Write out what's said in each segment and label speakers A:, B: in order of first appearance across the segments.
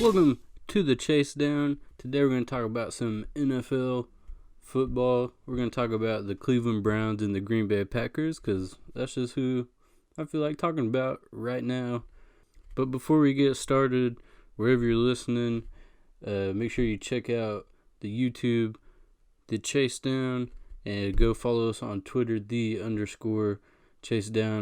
A: Welcome to the Chasedown. Today we're going to talk about some NFL football. We're going to talk about the Cleveland Browns and the Green Bay Packers because that's just who I feel like talking about right now. But before we get started, wherever you're listening, make sure you check out the YouTube, the Chasedown, and go follow us on Twitter, _Chasedown,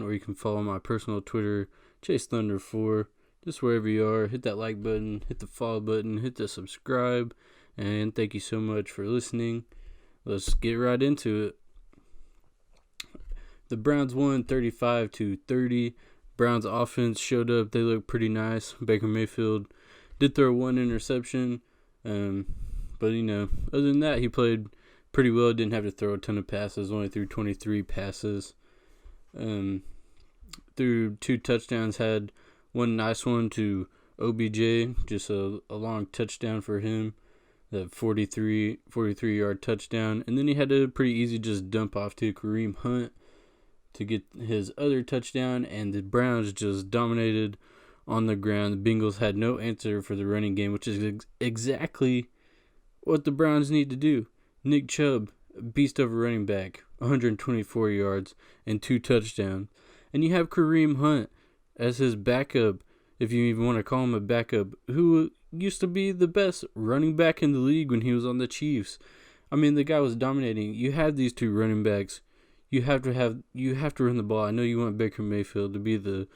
A: or you can follow my personal Twitter, ChaseThunder4. Just wherever you are, hit that like button, hit the follow button, hit the subscribe, and thank you so much for listening. Let's get right into it. The Browns won 35-30. Browns offense showed up. They looked pretty nice. Baker Mayfield did throw one interception, but other than that, he played pretty well. Didn't have to throw a ton of passes. Only threw 23 passes. Threw 2 touchdowns. Had one nice one to OBJ, just a long touchdown for him, that 43-yard touchdown. And then he had a pretty easy just dump off to Kareem Hunt to get his other touchdown, and the Browns just dominated on the ground. The Bengals had no answer for the running game, which is exactly what the Browns need to do. Nick Chubb, beast of a running back, 124 yards and 2 touchdowns. And you have Kareem Hunt as his backup, if you even want to call him a backup, who used to be the best running back in the league when he was on the Chiefs. I mean, the guy was dominating. You have these 2 running backs. You have to run the ball. I know you want Baker Mayfield to be the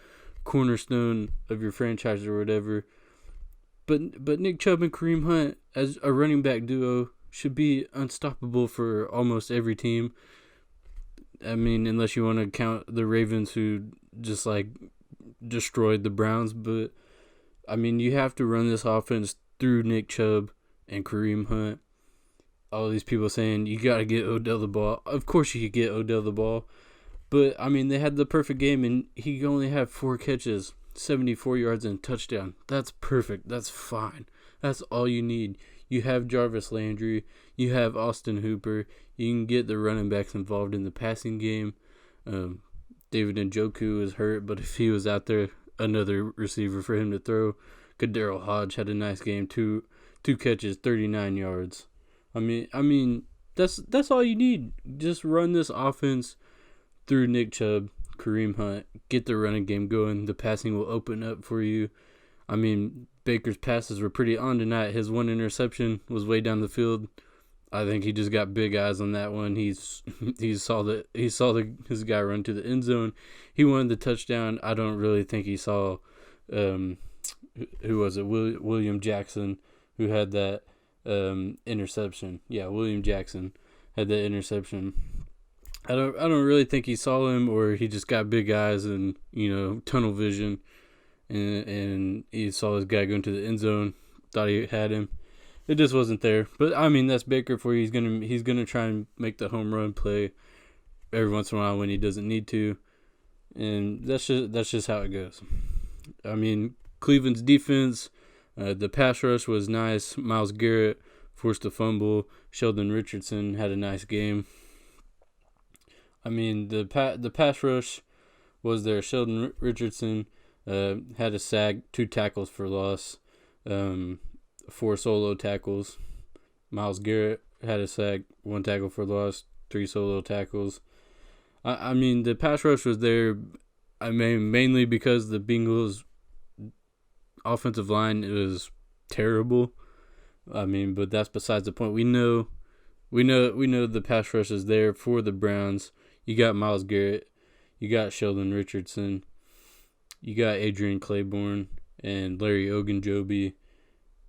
A: cornerstone of your franchise or whatever, but Nick Chubb and Kareem Hunt as a running back duo should be unstoppable for almost every team. I mean, unless you want to count the Ravens, who just destroyed the Browns. But I mean, you have to run this offense through Nick Chubb and Kareem Hunt. All these people saying you got to get Odell the ball. Of course you could get Odell the ball. But I mean, they had the perfect game, and he only had 4 catches, 74 yards and a touchdown. That's perfect. That's fine. That's all you need. You have Jarvis Landry. You have Austin Hooper. You can get the running backs involved in the passing game. David Njoku is hurt, but if he was out there, another receiver for him to throw. Kadero Hodge had a nice game, two catches, 39 yards. I mean, that's all you need. Just run this offense through Nick Chubb, Kareem Hunt, get the running game going. The passing will open up for you. I mean, Baker's passes were pretty on tonight. His one interception was way down the field. I think he just got big eyes on that one. He saw his guy run to the end zone. He wanted the touchdown. I don't really think he saw who was it? William Jackson, who had that interception. Yeah, William Jackson had that interception. I don't really think he saw him, or he just got big eyes and tunnel vision, and he saw his guy going to the end zone, thought he had him. It just wasn't there. But I mean, that's Baker for you. He's gonna try and make the home run play every once in a while when he doesn't need to, and that's just how it goes. I mean, Cleveland's defense, the pass rush was nice. Myles Garrett forced a fumble. Sheldon Richardson had a nice game. I mean, the pass rush was there. Sheldon Richardson had a sack, 2 tackles for loss. 4 solo tackles. Myles Garrett had a sack, 1 tackle for loss, 3 solo tackles. I mean, the pass rush was there. I mean, mainly because the Bengals' offensive line was terrible. I mean, but that's besides the point. We know the pass rush is there for the Browns. You got Myles Garrett, you got Sheldon Richardson, you got Adrian Claiborne and Larry Ogunjobi.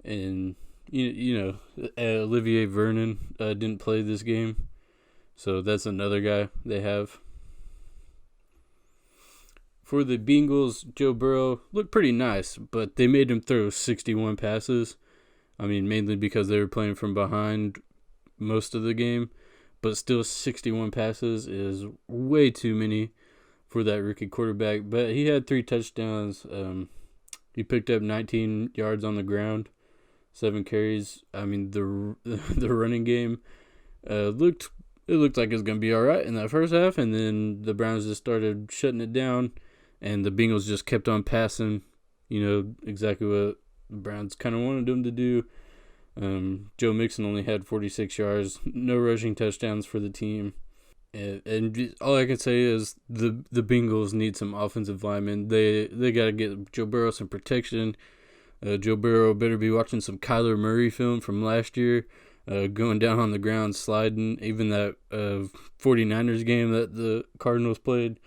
A: And, Olivier Vernon didn't play this game. So that's another guy they have. For the Bengals, Joe Burrow looked pretty nice, but they made him throw 61 passes. I mean, mainly because they were playing from behind most of the game. But still, 61 passes is way too many for that rookie quarterback. But he had 3 touchdowns. He picked up 19 yards on the ground. 7 carries. I mean, the running game looked like it was gonna be all right in that first half, and then the Browns just started shutting it down, and the Bengals just kept on passing. Exactly what the Browns kind of wanted him to do. Joe Mixon only had 46 yards, no rushing touchdowns for the team. And all I can say is the Bengals need some offensive linemen. They got to get Joe Burrow some protection. Joe Burrow better be watching some Kyler Murray film from last year, going down on the ground, sliding. Even that 49ers game that the Cardinals played.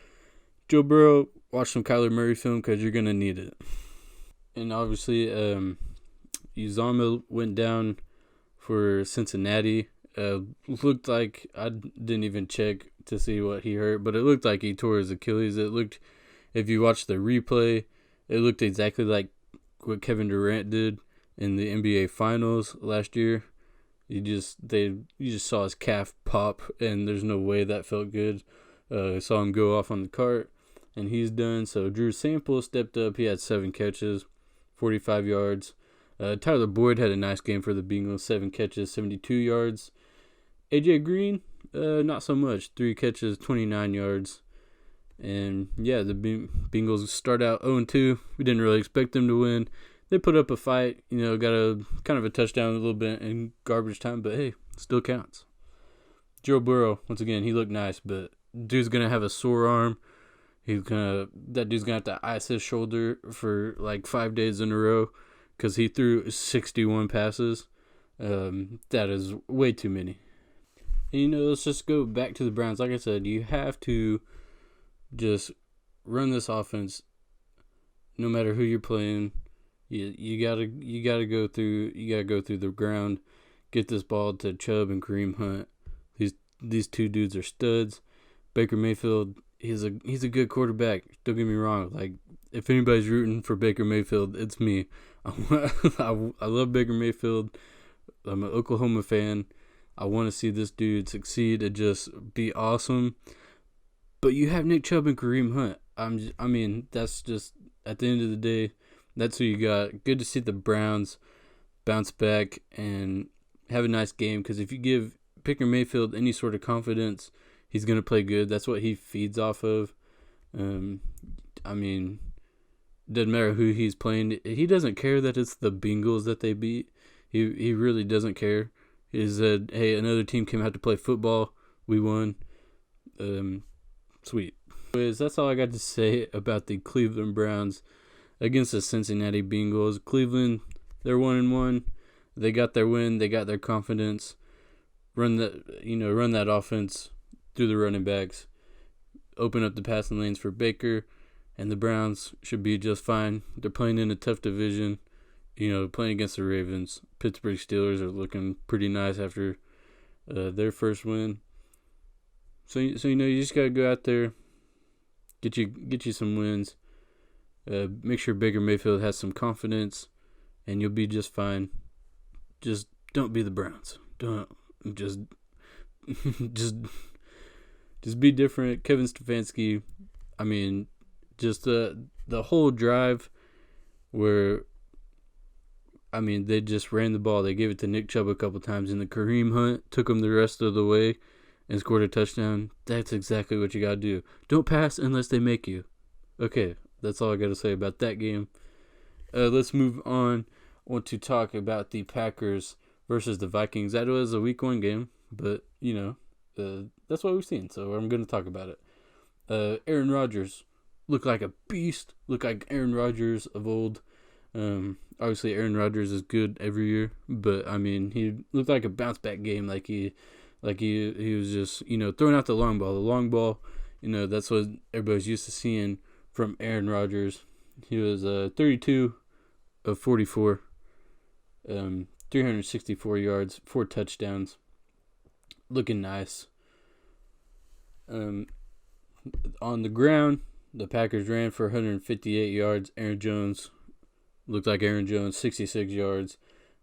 A: Joe Burrow, watch some Kyler Murray film because you're going to need it. And obviously, Uzomah went down for Cincinnati. Looked like, I didn't even check to see what he hurt, but it looked like he tore his Achilles. It looked, if you watch the replay, it looked exactly like what Kevin Durant did in the NBA Finals last year. You just saw his calf pop, and there's no way that felt good. I saw him go off on the cart, and he's done. So Drew Sample stepped up. He had 7 catches, 45 yards. Tyler Boyd had a nice game for the Bengals, 7 catches, 72 yards. AJ Green, not so much, 3 catches, 29 yards. And yeah, the Bengals start out 0-2. We didn't really expect them to win. They put up a fight, got a kind of a touchdown a little bit in garbage time, but hey, still counts. Joe Burrow, once again, he looked nice, but dude's gonna have a sore arm. That dude's gonna have to ice his shoulder for like 5 days in a row because he threw 61 passes. That is way too many. And, let's just go back to the Browns. Like I said, you have to just run this offense no matter who you're playing. You gotta go through the ground, get this ball to Chubb and Kareem Hunt. These two dudes are studs. Baker Mayfield, he's a good quarterback. Don't get me wrong. Like, if anybody's rooting for Baker Mayfield, it's me. I love Baker Mayfield. I'm an Oklahoma fan. I want to see this dude succeed and just be awesome. But you have Nick Chubb and Kareem Hunt. I mean, that's just, at the end of the day, that's who you got. Good to see the Browns bounce back and have a nice game, because if you give Baker Mayfield any sort of confidence, he's going to play good. That's what he feeds off of. I mean, doesn't matter who he's playing. He doesn't care that it's the Bengals that they beat. He really doesn't care. He said, hey, another team came out to play football. We won. Sweet. Anyways, that's all I got to say about the Cleveland Browns against the Cincinnati Bengals. Cleveland, they're 1-1. They got their win. They got their confidence. Run that offense through the running backs. Open up the passing lanes for Baker, and the Browns should be just fine. They're playing in a tough division. Playing against the Ravens. Pittsburgh Steelers are looking pretty nice after their first win. So you just gotta go out there, get you some wins. Make sure Baker Mayfield has some confidence, and you'll be just fine. Just don't be the Browns. Don't just be different. Kevin Stefanski, I mean, just the whole drive where, I mean, they just ran the ball. They gave it to Nick Chubb a couple times, and the Kareem Hunt took him the rest of the way and scored a touchdown. That's exactly what you got to do. Don't pass unless they make you. Okay, that's all I got to say about that game. Let's move on. I want to talk about the Packers versus the Vikings. That was a week 1 game, but, that's what we've seen, so I'm going to talk about it. Aaron Rodgers looked like a beast. Looked like Aaron Rodgers of old. Obviously, Aaron Rodgers is good every year, but, I mean, he looked like a bounce-back game, like he was just, throwing out the long ball. The long ball, that's what everybody's used to seeing from Aaron Rodgers. He was 32 of 44, 364 yards, 4 touchdowns. Looking nice. On the ground, the Packers ran for 158 yards. Aaron Jones looked like Aaron Jones, 66 yards,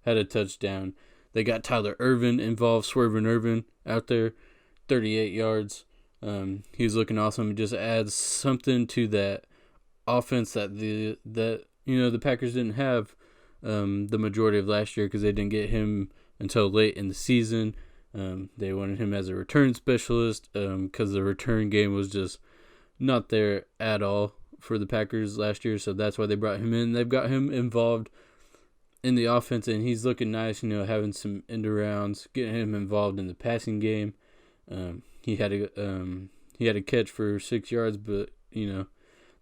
A: had a touchdown. They got Tyler Ervin involved, Swervin Irvin out there, 38 yards. He was looking awesome. He just adds something to that offense that the Packers didn't have the majority of last year because they didn't get him until late in the season. They wanted him as a return specialist because the return game was just not there at all for the Packers last year, so that's why they brought him in. They've got him involved in the offense, and he's looking nice. Having some end arounds, getting him involved in the passing game. He had a catch for 6 yards, but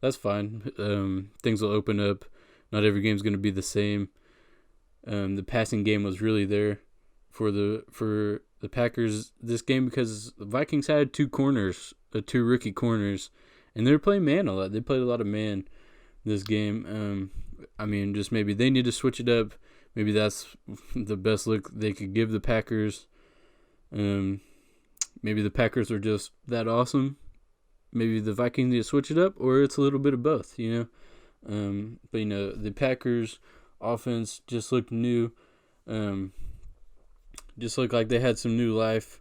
A: that's fine. Things will open up. Not every game's going to be the same. The passing game was really there for the Packers this game because the Vikings had two rookie corners, and they were playing man a lot. They played a lot of man this game. Just maybe they need to switch it up. Maybe that's the best look they could give the Packers. Maybe the Packers are just that awesome. Maybe the Vikings need to switch it up, or it's a little bit of both, the Packers offense just looked new. Just looked like they had some new life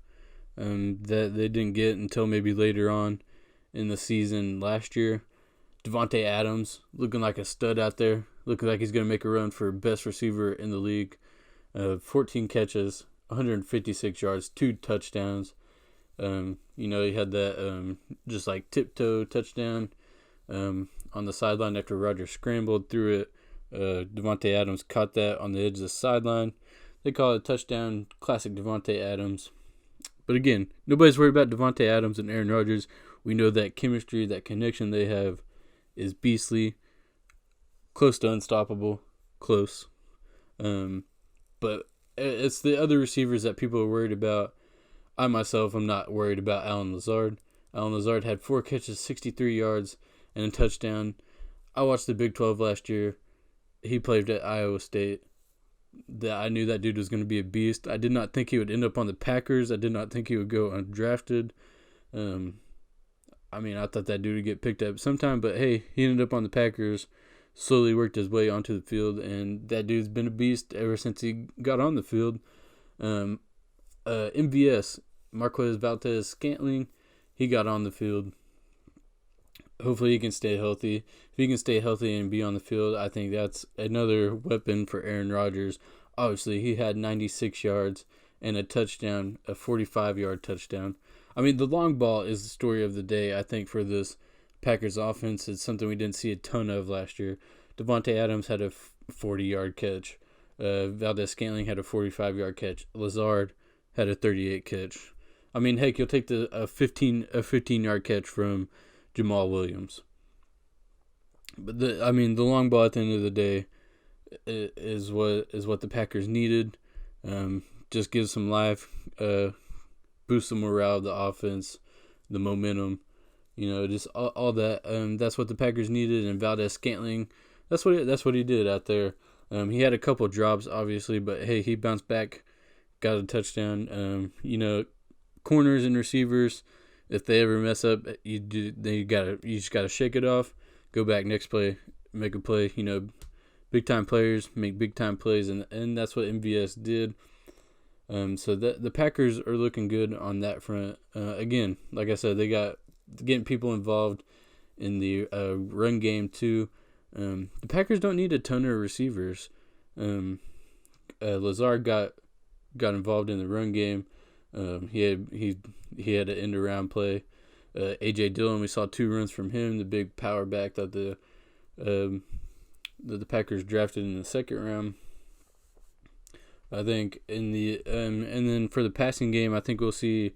A: that they didn't get until maybe later on in the season last year. Devontae Adams looking like a stud out there. Looking like he's going to make a run for best receiver in the league. 14 catches, 156 yards, 2 touchdowns. He had that just like tiptoe touchdown on the sideline after Rodgers scrambled through it. Devontae Adams caught that on the edge of the sideline. They call it a touchdown, classic Devontae Adams. But again, nobody's worried about Devontae Adams and Aaron Rodgers. We know that chemistry, that connection they have is beastly, close to unstoppable, close. But it's the other receivers that people are worried about. I myself am not worried about Allen Lazard. Allen Lazard had 4 catches, 63 yards, and a touchdown. I watched the Big 12 last year. He played at Iowa State. I knew that dude was going to be a beast. I did not think he would end up on the Packers. I did not think he would go undrafted. I thought that dude would get picked up sometime, but hey, he ended up on the Packers, slowly worked his way onto the field, and that dude's been a beast ever since he got on the field. MVS, Marquez Valdes-Scantling, he got on the field. Hopefully he can stay healthy. If he can stay healthy and be on the field, I think that's another weapon for Aaron Rodgers. Obviously, he had 96 yards and a touchdown, a 45-yard touchdown. The long ball is the story of the day, I think, for this Packers offense. It's something we didn't see a ton of last year. Devontae Adams had a 40-yard catch. Valdes-Scantling had a 45-yard catch. Lazard had a 38 catch. Heck, you'll take a 15-yard catch from Jamal Williams. But the long ball at the end of the day is what the Packers needed. Just gives some life, boost the morale of the offense, the momentum, just all that. That's what the Packers needed, and Valdes-Scantling, that's what he did out there. He had a couple drops, obviously, but hey, he bounced back, got a touchdown. Corners and receivers, if they ever mess up, you just gotta shake it off, go back next play, make a play. Big time players make big time plays, and that's what MVS did. So the Packers are looking good on that front. Again, like I said, they got getting people involved in the run game too. The Packers don't need a ton of receivers. Lazard got involved in the run game. He had an end around play. AJ Dillon, we saw 2 runs from him, the big power back that the Packers drafted in the second round. I think and then for the passing game, I think we'll see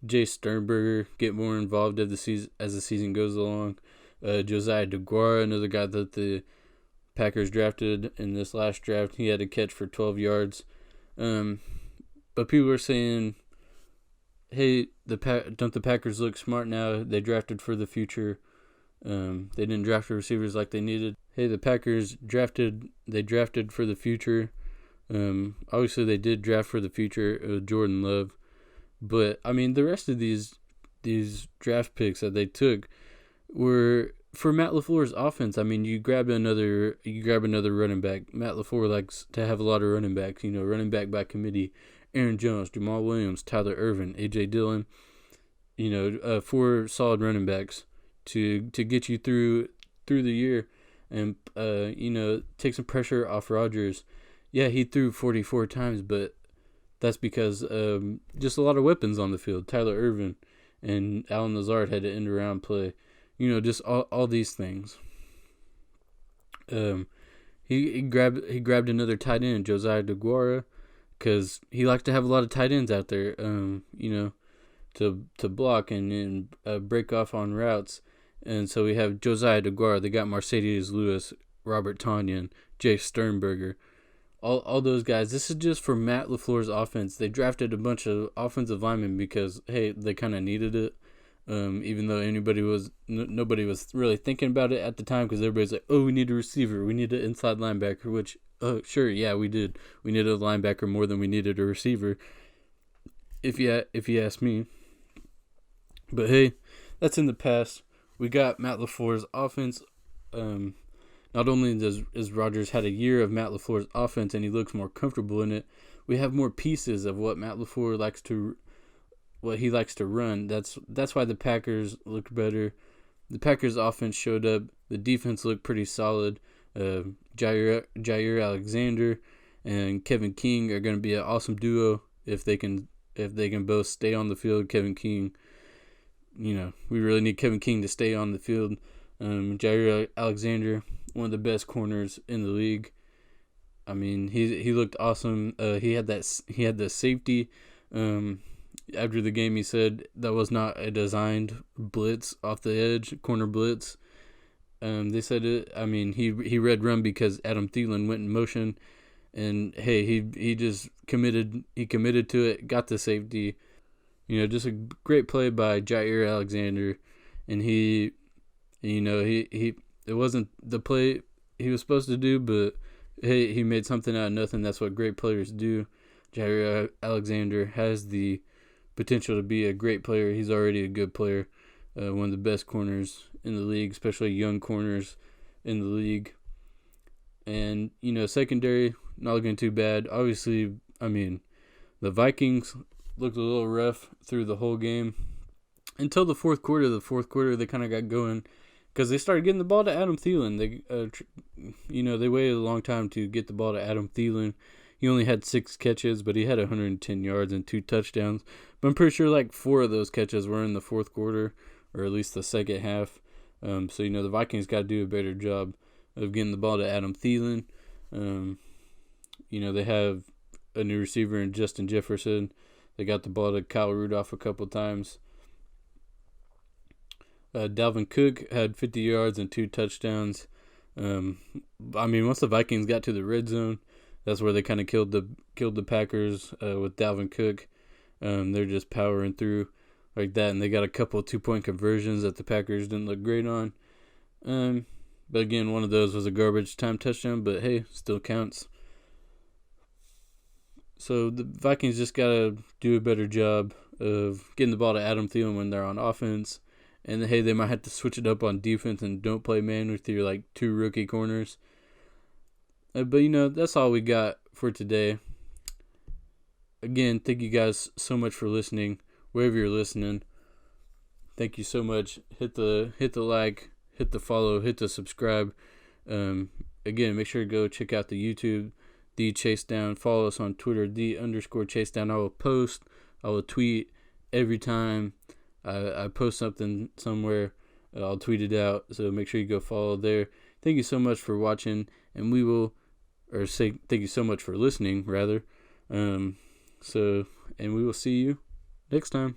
A: Jay Sternberger get more involved as the season goes along. Josiah DeGuara, another guy that the Packers drafted in this last draft, he had a catch for 12 yards. But people are saying, hey, don't the Packers look smart now? They drafted for the future. They didn't draft the receivers like they needed. Hey, the Packers drafted for the future. Obviously they did draft for the future, Jordan Love. But the rest of these draft picks that they took were for Matt LaFleur's offense. You grab another running back. Matt LaFleur likes to have a lot of running backs, running back by committee. Aaron Jones, Jamal Williams, Tyler Ervin, AJ Dillon, 4 solid running backs to get you through the year and take some pressure off Rodgers. Yeah, he threw 44 times, but that's because just a lot of weapons on the field. Tyler Ervin and Allen Lazard had to end around play. Just all these things. He he grabbed another tight end, Josiah DeGuara, because he likes to have a lot of tight ends out there, to block and break off on routes. And so we have Josiah DeGuara. They got Mercedes Lewis, Robert Tonyan, Jay Sternberger, all those guys. This is just for Matt LaFleur's offense. They drafted a bunch of offensive linemen because, hey, they kind of needed it. Even though nobody was really thinking about it at the time, because everybody's like, oh, we need a receiver, we need an inside linebacker, which, sure, yeah, we did. We needed a linebacker more than we needed a receiver, if you ask me. But hey, that's in the past. We got Matt LaFleur's offense. Not only is Rodgers had a year of Matt LaFleur's offense and he looks more comfortable in it, we have more pieces of what Matt LaFleur likes to run. That's why the Packers looked better. The Packers offense showed up. The defense looked pretty solid. Jair Alexander and Kevin King are going to be an awesome duo if they can both stay on the field. Kevin King, we really need Kevin King to stay on the field. Jair Alexander, one of the best corners in the league. I mean, he looked awesome. He had the safety. After the game, he said that was not a designed blitz off the edge, corner blitz. They said it. I mean, he read run because Adam Thielen went in motion, and hey, he just committed. He committed to it. Got the safety. Just a great play by Jair Alexander, and it wasn't the play he was supposed to do, but hey, he made something out of nothing. That's what great players do. Jair Alexander has the potential to be a great player. He's already a good player, one of the best corners in the league, especially young corners in the league. And, secondary, not looking too bad. Obviously, I mean, the Vikings looked a little rough through the whole game until the fourth quarter. The fourth quarter, they kind of got going because they started getting the ball to Adam Thielen. They waited a long time to get the ball to Adam Thielen. He only had 6 catches, but he had 110 yards and 2 touchdowns. But I'm pretty sure like 4 of those catches were in the fourth quarter, or at least the second half. So the Vikings got to do a better job of getting the ball to Adam Thielen. They have a new receiver in Justin Jefferson. They got the ball to Kyle Rudolph a couple times. Dalvin Cook had 50 yards and 2 touchdowns. Once the Vikings got to the red zone, that's where they kind of killed the Packers with Dalvin Cook. They're just powering through like that, and they got a couple 2-point conversions that the Packers didn't look great on. But again, one of those was a garbage time touchdown, but hey, still counts. So the Vikings just got to do a better job of getting the ball to Adam Thielen when they're on offense. And hey, they might have to switch it up on defense and don't play man with your 2 rookie corners. But that's all we got for today. Again, thank you guys so much for listening, wherever you're listening. Thank you so much. Hit the like, hit the follow, hit the subscribe. Again, make sure to go check out the YouTube, the Chasedown. Follow us on Twitter, _Chasedown. I will post, I will tweet every time I post something somewhere. I'll tweet it out, so make sure you go follow there. Thank you so much for watching, and thank you so much for listening, rather. And we will see you next time.